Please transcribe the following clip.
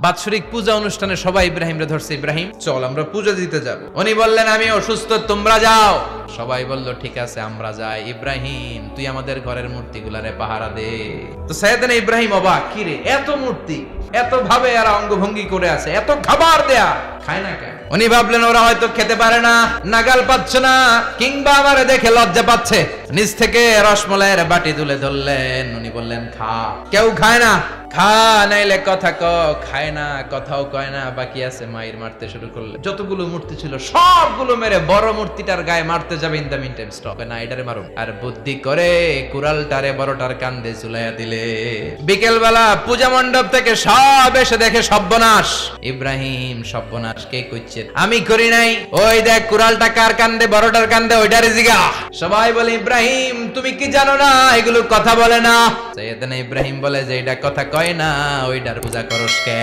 বাৎসরিক পূজা অনুষ্ঠানে সবাই ইব্রাহিমরে ধরছে, ইব্রাহিম চল আমরা পূজা দিতে যাব। উনি বললেন আমি অসুস্থ, তোমরা যাও। সবাই বলল ঠিক আছে আমরা যাই। ইব্রাহিম তুই আমাদের ঘরের মূর্তিগুলারে পাহারা দে। তো সাইয়েদনা ইব্রাহিম অবাক, কি রে এত মূর্তি, এত ভাবে আর অঙ্গভঙ্গি করে আছে, এত খাবার দেয়া, খায় না কেন? উনি ভাবলেন ওরা হয়তো খেতে পারে না, নাগাল পাচ্ছে না, কিংবা আমারে দেখে লজ্জা পাচ্ছে। নিজ থেকে রসমলাইয়ের বাটি তুলে ধরলেন। উনি বললেন খা। কেউ খায় না, খা নাইলে কথা ক। খায় না, কথাও কয় না, বাকি আছে মায়ের মারতে শুরু করলে। যতগুলো মূর্তি ছিল সবগুলো মেরে বড় মূর্তিটার গায়ে মারতে যাবে, in the meantime stop না, এটারে মারো। আর বুদ্ধি করে কুড়ালটারে বড়টার কান্দে ঝুলাইয়া দিলে। বিকেল বেলা পূজা মণ্ডপ থেকে সব এসে দেখে সর্বনাশ। ইব্রাহিম সর্বনাশ কে কইছে? আমি করি নাই। ওই দেখ কুড়ালটা কার কান্দে, বড়টার কান্দে, ওইটারে জিগা। সবাই বলে ইব্রাহিম তুমি কি জানো না এগুলো কথা বলে না? সাইয়েদনা ইব্রাহিম বলে যে এটা কথা কয় না, ওইটার পূজা করস কে?